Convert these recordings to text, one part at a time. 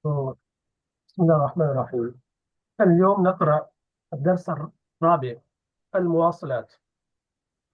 بسم الله الرحمن الرحيم. اليوم نقرأ الدرس الرابع، المواصلات.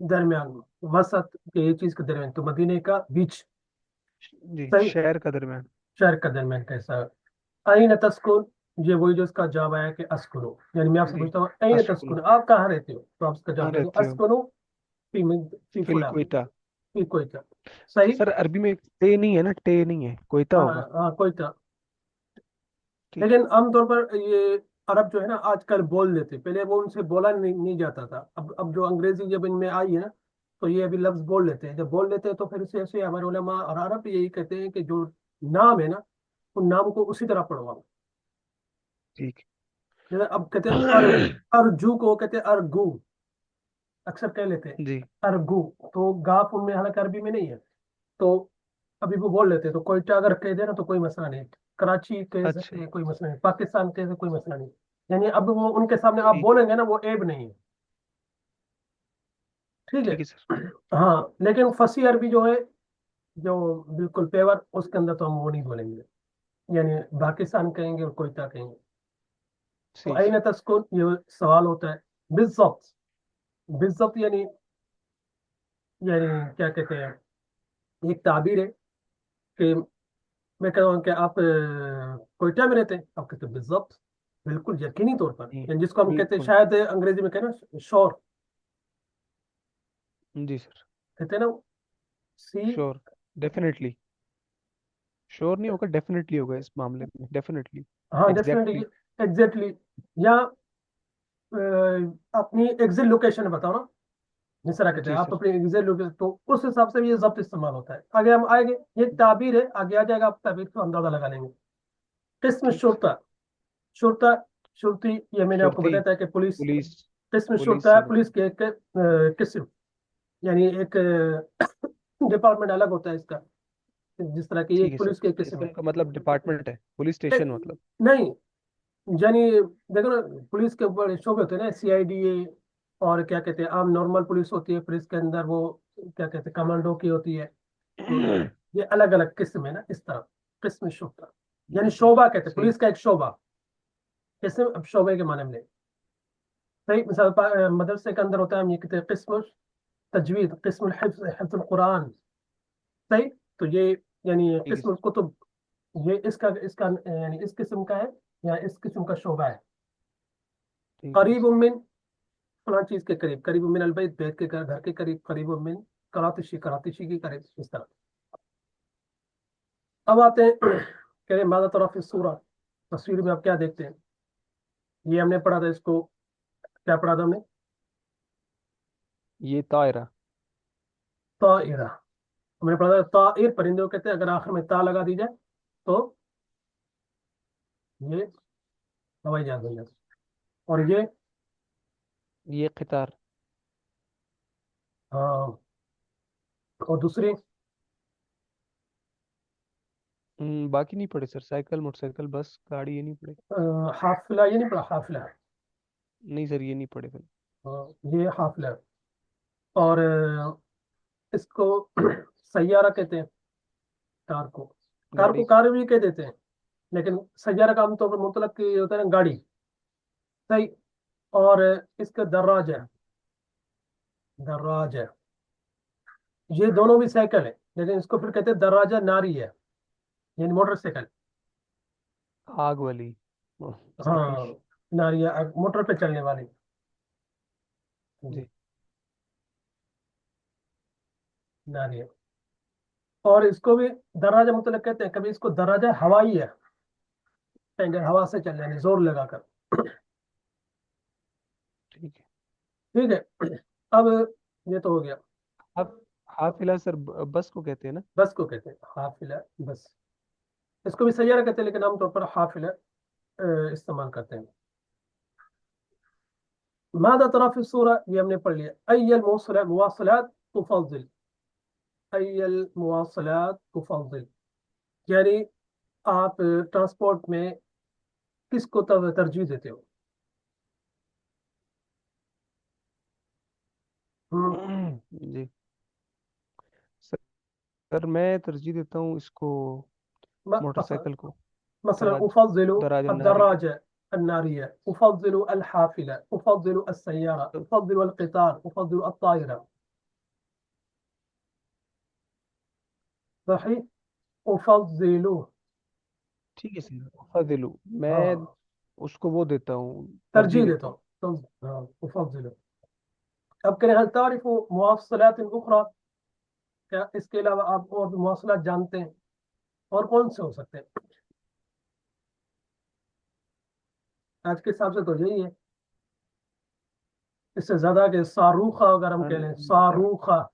درمیان میں، وسط کے یہ چیز کے درمیان، تو مدینے کا بیچ. جی صحیح. شہر کا درمیان. شہر کا درمیان کیسا؟ این تسکن، یہ وہی جو اس کا جواب آیا کہ اسکنو، یعنی میں آپ سے جی پوچھتا ہوں این اسکول. تسکن، آپ کہاں رہتے ہو، تو آپ اس کا کہاں جواب دے دو رہتے ہو؟ اسکنو فی فی فی فلان، الکویتا. فی کوئٹہ. صحیح. سر عربی میں ٹے نہیں ہے نا، ٹے نہیں ہے، کوئتا ہاں ہوگا. ہاں کوئٹہ. ٹھیک لیکن عام طور پر یہ عرب جو ہے نا آج کل بول لیتے، پہلے وہ ان سے بولا نہیں جاتا تھا. اب جو انگریزی جب ان میں آئی ہے نا تو یہ ابھی لفظ بول لیتے ہیں. جب بول لیتے ہیں تو پھر اسے ایسے ہمارے علماء اور عرب یہی کہتے ہیں کہ جو نام ہے نا ان نام کو اسی طرح پڑھواؤ. ٹھیک. جیسے اب کہتے ہیں ارجو کو کہتے ہیں ارگو، اکثر کہہ لیتے ہیں جی ارگو، تو گاف ان میں حالانکہ عربی میں نہیں ہے. تو ابھی وہ بول لیتے ہیں، تو کوئٹہ اگر کہہ دے نا تو کوئی مسئلہ نہیں، کراچی کہہ اچھا. سکتے ہیں کوئی مسئلہ نہیں، پاکستان کہہ سکتے کوئی مسئلہ نہیں. یعنی اب وہ ان کے سامنے آپ ٹھیک. بولیں گے نا وہ عیب نہیں ہے. ٹھیک ہے. ٹھیک ہے سر. ہاں لیکن فصیح عربی جو ہے، جو بالکل پیور، اس کے اندر تو ہم وہ نہیں بولیں گے، یعنی پاکستان کہیں گے اور کوئٹہ کہیں گے. تو صحیح. این تسکن یہ سوال ہوتا ہے بالضبط. بالضبط یعنی کیا کہتے ہیں، ایک تعبیر ہے کہ میں کہتا ہوں کہ آپ کوئٹہ میں رہتے ہیں، آپ کہتے ہیں بالضبط، بالکل یقینی طور پر، جی یعنی جس کو ہم کہتے ہیں بالکل. شاید انگریزی میں کہنا شور، جی سر. کہتے ہیں نا سی. شور. ڈیفینیٹلی. شور نہیں ہوگا، ڈیفینیٹلی ہوگا اس معاملے میں، ڈیفینیٹلی. ہاں ڈیفینیٹلی، ایگزیکٹلی. ایگزیکٹلی، یا اپنی ایگزیکٹ لوکیشن بتاؤ نا، جس طرح کہتے جی ہیں آپ سر. اپنی ایگزیکٹ لوکیشن، تو اس حساب سے بھی یہ ضبط استعمال ہوتا ہے. آگے ہم آئیں گے، یہ تعبیر ہے، آگے آ جائے گا آپ تعبیر کو اندازہ لگا لیں گے. قسم ٹھیک. شرطہ، شرطہ، شرطی، یہ میں نے آپ کو شرطی. بتایا تھا کہ پولیس. پولیس. قسم پولیس شرطہ سے ہے پولیس کے ایک قسم، یعنی ایک ڈپارٹمنٹ الگ ہوتا ہے اس کا، جس طرح کی یہ ٹھیک ایک ہے پولیس کی ایک سر، قسم قسم کا مطلب ڈپارٹمنٹ ہے، پولیس ہے. اسٹیشن مطلب. نہیں، یعنی دیکھو نا، پولیس کے بڑے شعبے ہوتے ہیں نا، سی آئی ڈی اے، اور کیا کہتے ہیں عام نارمل پولیس ہوتی ہے، پھر اس کے اندر وہ کیا کہتے ہیں کمانڈو کی ہوتی ہے. تو یہ الگ الگ قسم ہے نا، اس طرح قسم شرطہ، یعنی جی شعبہ کہتے ہیں صحیح. پولیس کا ایک شعبہ. قسم اب شعبے کے معنی میں لیں. صحیح. مثال مدرسے کے اندر ہوتا ہے، ہم یہ کہتے ہیں قسم تجوید، قسم الحفظ، حفظ القرآن. صحیح. تو یہ یعنی ٹھیک ہے قسم سر. الکتب، یہ اس کا یعنی اس قسم کا ہے یا اس قسم کا شعبہ ہے. ٹھیک ہے قریب سر. من فلاں چیز کے قریب، قریب من البیت، بیت کے گھر کے قریب، قریب من کراتشی، کراتشی کے قریب، اس طرح. اب آتے ہیں کہہ رہے ہیں ماذا تری فی الصورہ، تصویر میں آپ کیا دیکھتے ہیں. یہ ہم نے پڑھا تھا، اس کو کیا پڑھا تھا ہم نے، یہ طائرہ. طائرہ. ہم نے پڑھا تھا طائر پرندے کو کہتے ہیں، اگر آخر میں تا لگا دی جائے تو یہ ہوائی جہاز بن جاتا. اور یہ یہ قطار. ہاں، اور دوسری باقی نہیں پڑے سر، سائیکل، موٹر سائیکل، بس، گاڑی، یہ نہیں پڑے. حافلہ، یہ نہیں پڑھا حافلہ. نہیں سر یہ نہیں پڑے پھر. ہاں، یہ حافلہ. اور اس کو سیارہ کہتے ہیں، کار کو. کار گاڑی. کو کار بھی کہہ دیتے ہیں، لیکن سیارہ کا عام طور پر مطلق یہ ہوتا ہے نا گاڑی. صحیح. اور اس کا دراج ہے، دراج ہے. یہ دونوں بھی سائیکل ہے، لیکن اس کو پھر کہتے ہیں دراجہ ناری ہے، یعنی موٹر سائیکل. آگ والی. ہاں، صحیح. ناری ہے، موٹر پہ چلنے والی. جی، جی. ناری ہے. اور اس کو بھی دراجہ مطلق کہتے ہیں، کبھی اس کو دراجہ ہوائی ہے، پہلے ہوا سے چل یعنی زور لگا کر. ٹھیک ہے. ٹھیک ہے. اب یہ تو ہو گیا. اب حافلہ سر بس کو کہتے ہیں نا. بس کو کہتے ہیں حافلہ، بس. اس کو بھی سیارہ کہتے ہیں، لیکن عام طور پر حافلہ استعمال کرتے ہیں. ماذا ترى في الصورة، یہ ہم نے پڑھ لیا. ای المواصلات تفضل، ای المواصلات تفضل، یعنی آپ ٹرانسپورٹ میں کس کو ترجیح دیتے ہو. ہم، جی سر میں ترجیح دیتا ہوں اس کو، موٹر مثلا سائیکل کو. مثلا دراج. افضل دراج الناری. الدراجة النارية، افضل الحافلة، افضل السيارة، افضل القطار، افضل الطائرة. صحیح. افضلو. ٹھیک ہے سر، فضلو میں ہاں اس کو وہ دیتا ہوں، ترجیح ترجیح دیتا دیتا ہوں. ہاں افضلو. اب کریں هل تعرف مواصلات اخرى؟ کیا اس کے علاوہ آپ اور بھی مواصلات جانتے ہیں؟ اور کون سے ہو سکتے ہیں؟ آج کے حساب سے تو یہی ہے. اس سے زیادہ کہ صاروخہ اگر ہم کہہ لیں ہوں۔ صاروخہ.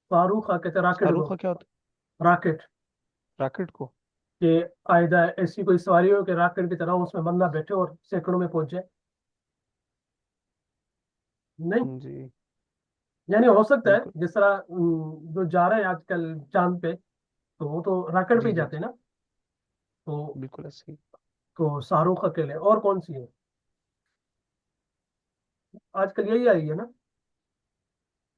صاروخہ کہتے ہیں راکٹ شاہ کو. رخ کا کیا ہوتا راکٹ. ہے؟ راکٹ کو؟ کہ آئندہ ایسی کوئی سواری ہو کہ راکٹ کی طرح اس میں بندہ بیٹھے اور سینکڑوں میں پہنچ جائے. نہیں. جی یعنی ہو سکتا بالکل، ہے جس طرح جو جا رہے ہیں آج کل چاند پہ تو وہ تو راکٹ پہ جی ہی جی جاتے جی، ہیں نا. تو بالکل ایسے صاروخ اکیلے. اور کون سی ہے؟ آج کل یہی آئی ہے نا.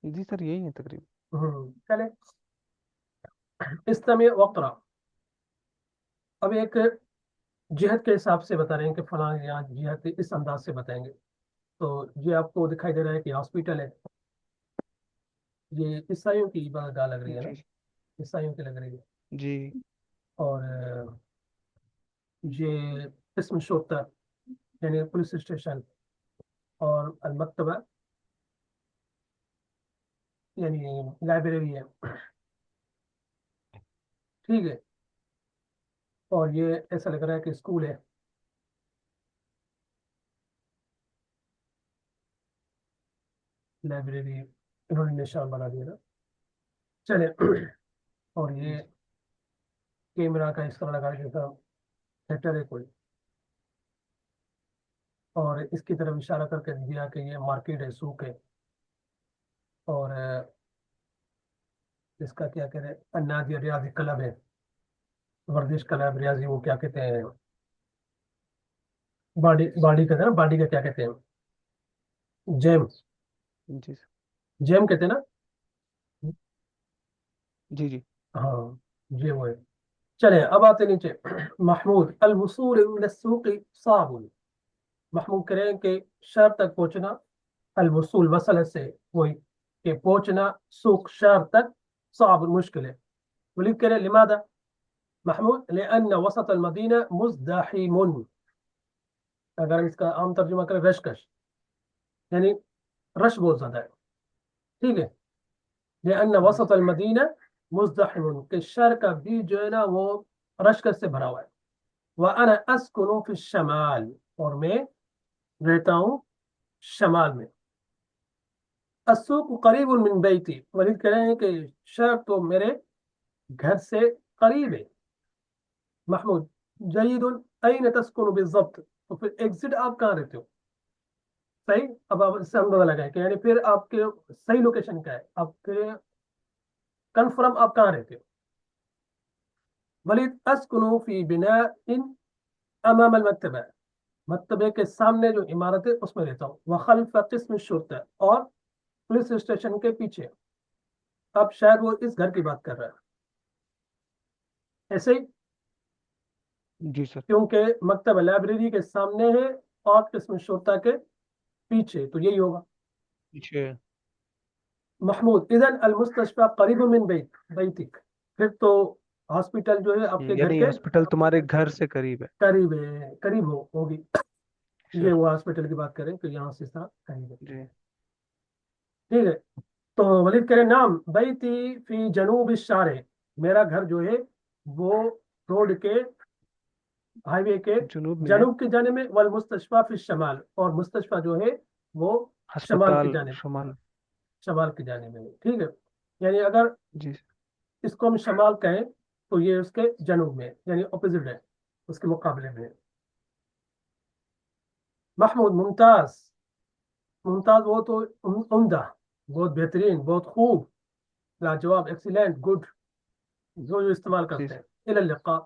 ہی جی سر، یہی ہے تقریباً۔ چلے. استمع وقرا. اب ایک جہت کے حساب سے بتا رہے ہیں کہ فلاں یہاں جہت اس انداز سے بتائیں گے. تو یہ آپ کو دکھائی دے رہا ہے کہ ہاسپٹل ہے. یہ عیسائیوں کی عبادت گاہ لگ رہی ہے نا. جی عیسائیوں کی لگ رہی ہے. جی اور یہ اسم شرطہ یعنی پولیس اسٹیشن اور المکتبہ یعنی لائبریری ہے. ٹھیک ہے. اور یہ ایسا لگ رہا ہے کہ اسکول ہے. لائبریری انہوں نے نشان بنا دیا نا. چلے. اور جی یہ کیمرہ کا اس طرح لگا جیسا تھیٹر ہے کوئی. اور اس کی طرف اشارہ کر کے دیا کہ یہ مارکیٹ ہے، سوق ہے. اور اس کا کیا کہتے ہیں النادی ریاضی کلب ہے. ورزش کلب ریاضی وہ کیا کہتے ہیں باڈی باڈی کہتے ہیں نا. باڈی کا کیا کہتے ہیں جیم. جی سر، جیم کہتے ہیں نا. جی جی ہاں یہ وہ ہے. چلے اب آتے نیچے. محمود الوصول الى السوق صعب. محمود کریں کہ شہر تک پہنچنا. الوصول وصل سے وہی کہ پہنچنا سوق شہر تک صعب مشکل ہے. ولید کریں لماذا محمود لأن وسط المدينة مزدحم. اگر ہم اس کا عام ترجمہ کریں رشکش یعنی رش بہت زیادہ ہے. ٹھیک ہے. لأن جی وسط المدینہ مزدحم کہ شہر کا بھی جو ہے نا وہ رشکش سے بھرا ہوا ہے. وأنا أسكن في الشمال اور میں رہتا ہوں شمال میں. السوق قریب من بیتی. ولید کہہ رہے ہیں کہ شہر تو میرے گھر سے قریب ہے. محمود جید أين تسكن بالضبط. تو پھر ایگزٹ آپ کہاں رہتے ہو؟ صحیح. اب آپ اس سے اندازہ لگائیں کہ یعنی پھر آپ کے صحیح لوکیشن کیا ہے. آپ کے کنفرم آپ کہاں رہتے ہو. ولید اسکن فی بناء امام المکتبہ. مکتبے کے سامنے جو عمارت ہے اس میں رہتا ہوں. وخلف قسم الشرطہ اور پولیس اسٹیشن کے پیچھے. اب شاید وہ اس گھر کی بات کر رہا ہے ایسے ہی جی سر، کیونکہ مکتبہ لائبریری کے سامنے ہے اور قسم شرطہ کے پیچھے تو یہی ہوگا. پیچھے محمود اذن المستشفى قریب من بیتک. پھر تو ہاسپٹل جو ہے آپ کے گھر یعنی کے ہاسپٹل تمہارے گھر سے قریب ہے؟ قریب ہے. قریب ہوگی. اچھا یہ وہ ہاسپٹل کی بات کریں تو یہاں سے قریب ہے. جی ٹھیک ہے. تو ولید کرے نام بیتی فی جنوب الشارع. میرا گھر جو ہے وہ روڈ کے ہائی وے کے جنوب میں ہے، جنوب کی جانب میں. والمستشفى فی الشمال اور مستشفى جو ہے وہ شمال کی ہسپتال جانب. شمال۔ شمال کی جانب میں. ٹھیک ہے. یعنی اگر جی اس کو ہم شمال کہیں تو یہ اس کے جنوب میں یعنی اپوزٹ ہے اس کے مقابلے میں. محمود ممتاز. ممتاز وہ تو عمدہ بہت بہترین بہت خوب لاجواب ایکسیلنٹ گڈ جو استعمال جی کرتے سر، ہیں. الى اللقاء.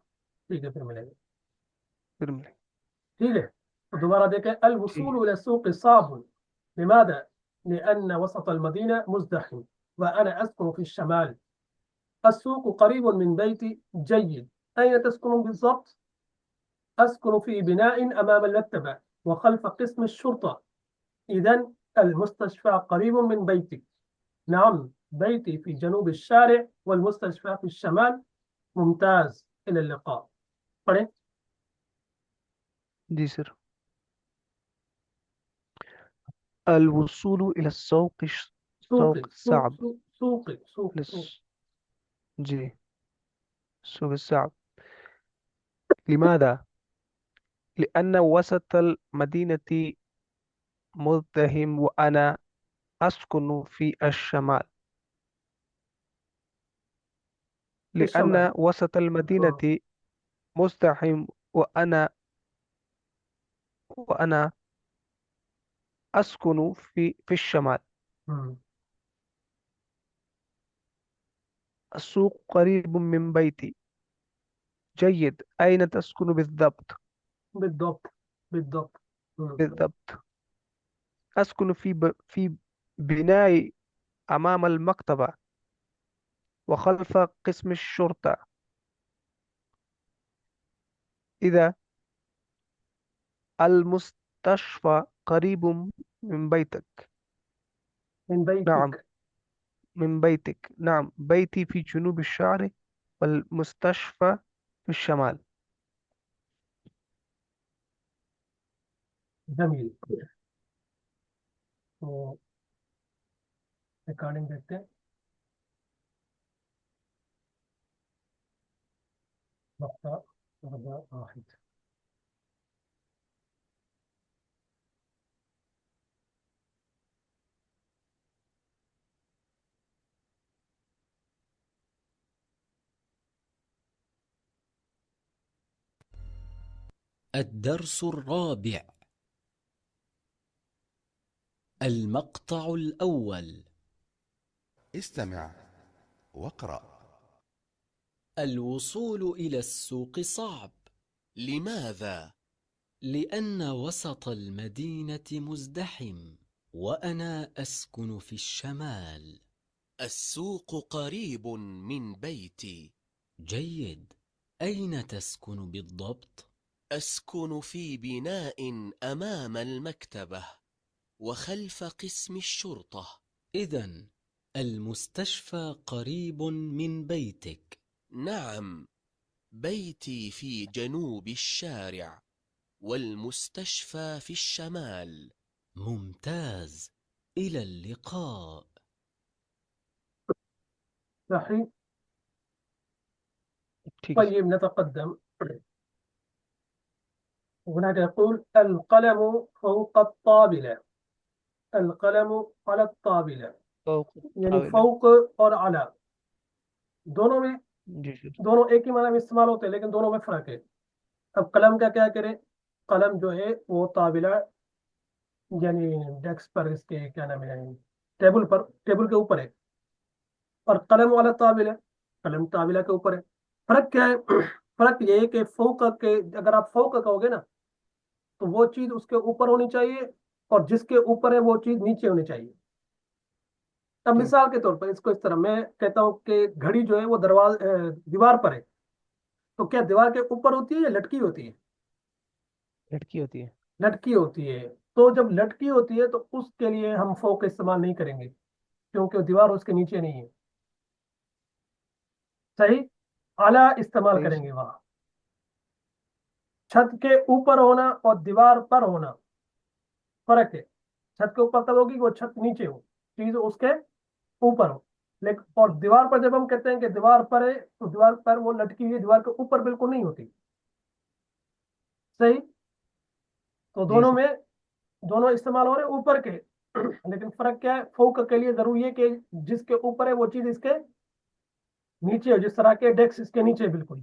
ٹھیک ہے پھر ملیں گے. پھر ملیں۔ ٹھیک ہے. تو دوبارہ دیکھیں ٹھیک الوصول الى السوق صعب. لماذا لأن وسط المدينة مزدحم وأنا أسكن في الشمال. السوق قريب من بيتي. جيد. أين تسكن بالضبط؟ أسكن في بناء أمام المكتبة وخلف قسم الشرطة. إذن المستشفى قريب من بيتك. نعم بيتي في جنوب الشارع والمستشفى في الشمال. ممتاز، إلى اللقاء. پڑھیں. جی سر. الوصول إلى السوق سوقي سوق سوق صعب. سوق سوقي سوق سوق. لس جی سوق الصعب. لماذا؟ لأن وسط المدينة مزدحم وأنا أسكن في الشمال. في الشمال. لأن وسط المدينة مزدحم وأنا أسكن في الشمال. مم. السوق قريب من بيتي. جيد. أين تسكن بالضبط؟ بالضبط. بالضبط. مم. بالضبط. أسكن في بناء أمام المكتبة وخلف قسم الشرطة. إذا المستشفى قريب من بيتك. من نعم بيتك. من بيتك. نعم بيتي في جنوب الشعر والمستشفى في الشمال. جميل. تو ریکارڈنگ دیکھتے ہیں. مقطع ربع واحد. الدرس الرابع. المقطع الأول. استمع واقرأ. الوصول إلى السوق صعب. لماذا؟ لأن وسط المدينة مزدحم وأنا أسكن في الشمال. السوق قريب من بيتي. جيد. أين تسكن بالضبط؟ أسكن في بناء أمام المكتبة وخلف قسم الشرطة. إذن المستشفى قريب من بيتك. نعم بيتي في جنوب الشارع والمستشفى في الشمال. ممتاز، إلى اللقاء. صحيح. ٹھیک ہے سر. طيب نتقدم. هناك يقول القلم فوق الطابلة. القلم على الطابلة، فوق یعنی الطاولة. فوق اور اعلی دونوں میں جی سر. دونوں ایک ہی معنی میں استعمال ہوتے ہیں لیکن دونوں میں فرق ہے. اب قلم کا کیا کریں؟ قلم جو ہے وہ طابلہ یعنی ڈیسک پر، اس کے کیا نام ہے، ٹیبل پر، ٹیبل کے اوپر ہے. اور قلم والا طابلہ، قلم طابلہ کے اوپر ہے. فرق کیا ہے؟ فرق یہ ہے کہ فوق کے، اگر آپ فوق کہو گے نا تو وہ چیز اس کے اوپر ہونی چاہیے اور جس کے اوپر ہے وہ چیز نیچے ہونی چاہیے. اب جی. مثال کے طور پر اس کو اس طرح میں کہتا ہوں کہ گھڑی جو ہے وہ دیوار پر ہے، تو کیا دیوار کے اوپر ہوتی ہے یا لٹکی ہوتی ہے؟ لڑکی ہوتی ہے. لٹکی ہوتی ہے. تو جب لٹکی ہوتی ہے تو اس کے لیے ہم فوق استعمال نہیں کریں گے کیونکہ دیوار اس کے نیچے نہیں ہے. صحیح. اعلیٰ استعمال صحیح کریں سر. گے وہاں. چھت کے اوپر ہونا اور دیوار پر ہونا فرق ہے. چھت کے اوپر تب ہوگی وہ چھت نیچے ہو، چیز اس کے اوپر ہو. لیکن اور دیوار پر جب ہم کہتے ہیں کہ دیوار پر ہے تو دیوار پر وہ لٹکی ہوئی دیوار کے اوپر بالکل نہیں ہوتی. صحیح. تو جی دونوں سر. میں دونوں استعمال ہو رہے ہیں اوپر کے، لیکن فرق کیا ہے؟ فوق کے لیے ضروری ہے کہ جس کے اوپر ہے وہ چیز اس کے نیچے ہو، جس طرح کے ڈیسک اس کے نیچے بالکل.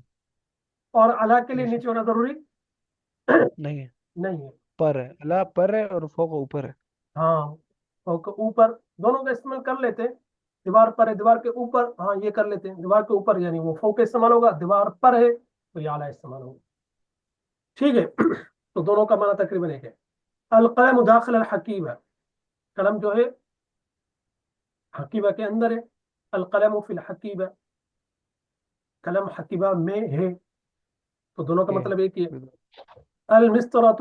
اور اعلیٰ کے لیے جی نیچے سر. ہونا ضروری نہیں ہے. نہیں ہے. پر ہے. اللہ پر ہے اور فوق اوپر ہے. ہاں فوق اوپر دونوں کا استعمال کر لیتے ہیں. دیوار پر ہے، دیوار کے اوپر، ہاں یہ کر لیتے ہیں. دیوار کے اوپر یعنی وہ فوق استعمال ہوگا، دیوار پر ہے تو یہ اعلیٰ استعمال ہوگا. ٹھیک ہے. تو دونوں کا معنی تقریباً ایک ہے. القلم داخل الحقیبہ، قلم جو ہے حقیبہ کے اندر ہے. القلم فی الحقیبہ، قلم حقیبہ میں ہے. تو دونوں کا یہ مطلب ایک ہی ہے. بالکل. المسطرۃ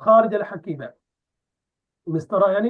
خارج الحقیبہ، مسطرہ یعنی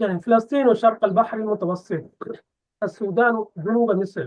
يعني فلسطين وشرق البحر المتوسط، السودان جنوب مصر،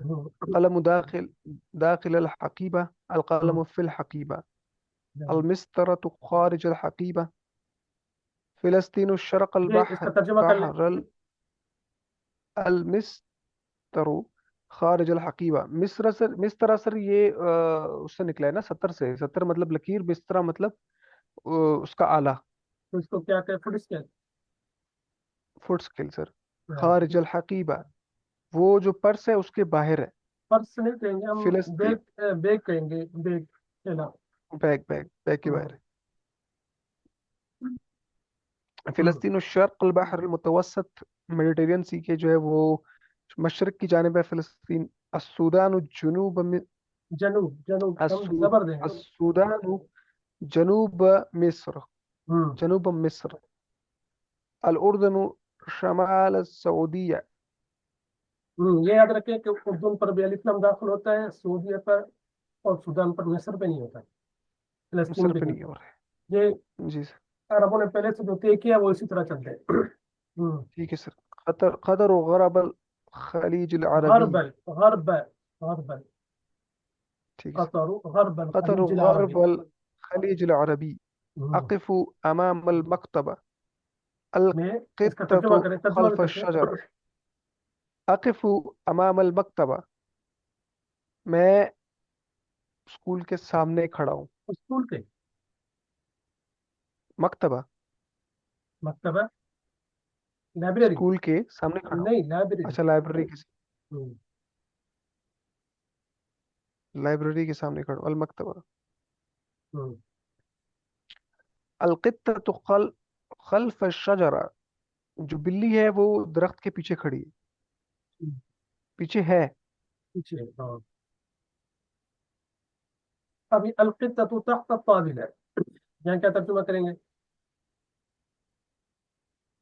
القلم داخل الحقيبة، القلم في الحقيبة، المسطرة خارج الحقيبة، فلسطين الشرق یہ اس کا ترجمہ کر لیں. المسطر خارج الحقیبہ. مسطرہ سر یہ اس سے نکلا ہے نا، سطر سے. سطر مطلب لکیر، مسطرہ مطلب اس کا آلہ. تو اس کو کیا کہ فٹ اسکیل. فٹ اسکیل سر. خارج الحقیبہ وہ جو پرس ہے اس کے باہر ہے. پرس نہیں کہیں گے ہم، فلسطین بیگ کہیں گے، بیگ تھیلا. بیگ کے باہر ہے. فلسطین الشرق البحر المتوسط، میڈیٹرین سی کے جو ہے وہ مشرق کی جانب ہے فلسطین. السودان جنوب جنوب ہم زبر دیں گے. السودان جنوب مصر، جنوب مصر. الاردن شمال السعودیہ. یہ یاد رکھیں کہ اردن پر بھی الف لام داخل ہوتا ہے، سعودیہ پر اور سودان پر، مصر پہ نہیں ہوتا، فلسطین مصر پہ پہ نہیں. نہیں ہو رہا ہے. یہ جی سر عربوں نے پہلے سے جو طے کیا وہ اسی طرح چلتے ہیں. ٹھیک ہے سر. قطر و غرب الخلیج العربی. غرب ٹھیک ہے سر. قطر غرب قطر الخلیج غرب العربی. الخلیج العربی. اقف امام المکتبہ، میں اس کا ترجمہ القطة کریں، ترجمہ خلف بھی کرتے ہیں. الشجرة. اقف امام المکتبہ، میں اسکول کے سامنے کھڑا ہوں. اسکول کے مکتبہ مکتبہ، لائبریری اسکول کے سامنے کھڑا ہوں. نہیں، لائبریری. اچھا لائبریری کے سامنے کھڑا ہوں. المکتبہ. القطة خلف الشجرة، جو بلی ہے وہ درخت کے پیچھے کھڑی ہے، پیچھے ہے. پیچھے. ابھی القطة تحت الطاولة، یہاں کیا ترجمہ کریں گے؟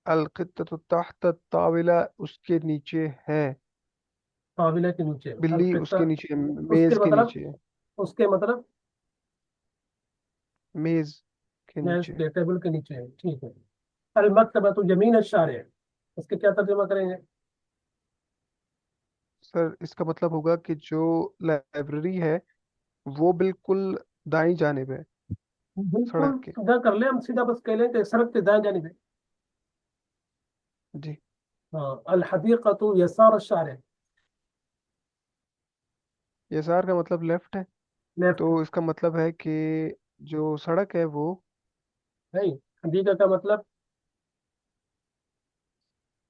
القطة تحت الطاولة، اس کے نیچے ہے. طاولہ کے نیچے. بلی اس کے نیچے، میز کے نیچے ہے. اس کے مطلب میز کے میز نیچے. کے ٹیبل کے نیچے ہے. ٹھیک ہے. المکتبۃ یمین الشارع، اس کے کیا ترجمہ کریں گے؟ سر اس کا مطلب ہوگا کہ جو لائبریری ہے وہ بالکل دائیں جانب ہے بالکل سڑک کے. سیدھا کر لیں، ہم سیدھا بس کہہ لیں کہ سڑک کے دائیں جانب ہے. جی. الحدیقۃ یسار الشارع. یسار کا مطلب لیفٹ ہے، لیفٹ. تو اس کا مطلب ہے کہ جو سڑک ہے وہ نہیں، حدیقہ کا مطلب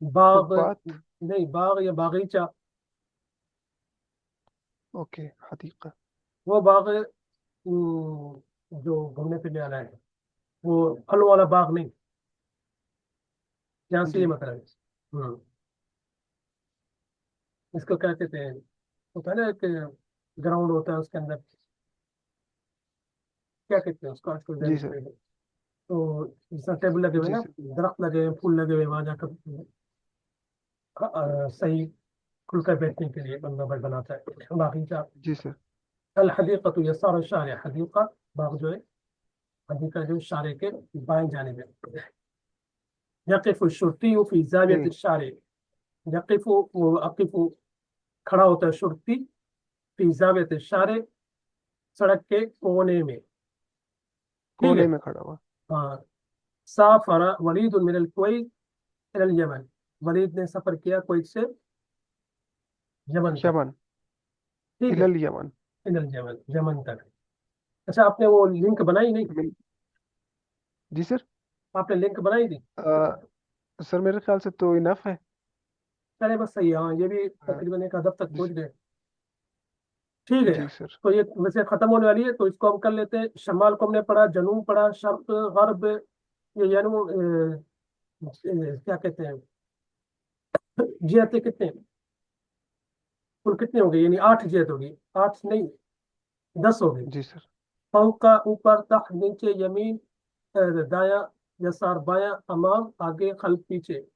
باغ فٹ پاتھ. نہیں، باغ یا باغیچہ. اوکے. حدیقہ. وہ باغ جو گھومنے پھرنے والا ہے، وہ پھلوں والا باغ نہیں. یہاں سے یہ جی مطلب ہے. اس کو کیا کہتے ہیں؟ ہوتا ہے نا ایک گراؤنڈ ہوتا ہے، اس کے اندر کیا کہتے ہیں اس کو، آج کل جی ذہن سر. میں نہیں. تو جس طرح ٹیبل لگے ہوئے جی نا، سر. درخت لگے ہوئے، پھول لگے ہوئے، وہاں جا کر صحیح کھل کر بیٹھنے کے لیے بندہ بناتا ہے باغیچہ. جی سر. الحدیقۃ یسار الشارع، حدیقہ باغ جو ہے، حدیقہ جو شارع کے بائیں جانب ہے. یقف الشرطی فی زاویۃ الشارع، یقف اقف کھڑا ہوتا ہے شرطی، فی زاویۃ الشارع سڑک کے کونے میں. ٹھیک کونے ہے. میں کھڑا ہوا. ہاں. سافر ولید من الکویت الی الیمن، ولید نے سفر کیا کویت سے یمن تک. یمن. ٹھیک ہے. الیمن. الی الیمن، یمن تک. اچھا، آپ نے وہ لنک بنائی نہیں؟ جی سر. آپ نے لنک بنائی تھی؟ سر میرے خیال سے تو انف ہے. چلے بس صحیح ہے. ہاں، یہ بھی تقریباً ایک ہدف تک پہنچ گئے. ٹھیک ہے. جی سر. تو یہ ویسے ختم ہونے والی ہے، تو اس کو ہم کر لیتے ہیں. شمال کو ہم نے پڑھا، جنوب پڑھا، شرق، غرب، یہ یعنی کیا کہتے ہیں، جہتیں کتنے کل کتنے ہو گئی؟ یعنی 8 جہت ہوگی. 8 نہیں، 10 ہو گئی. جی سر. فوق کا اوپر، تحت نیچے، یمین دایاں، یسار بایاں، امام آگے، خلف پیچھے.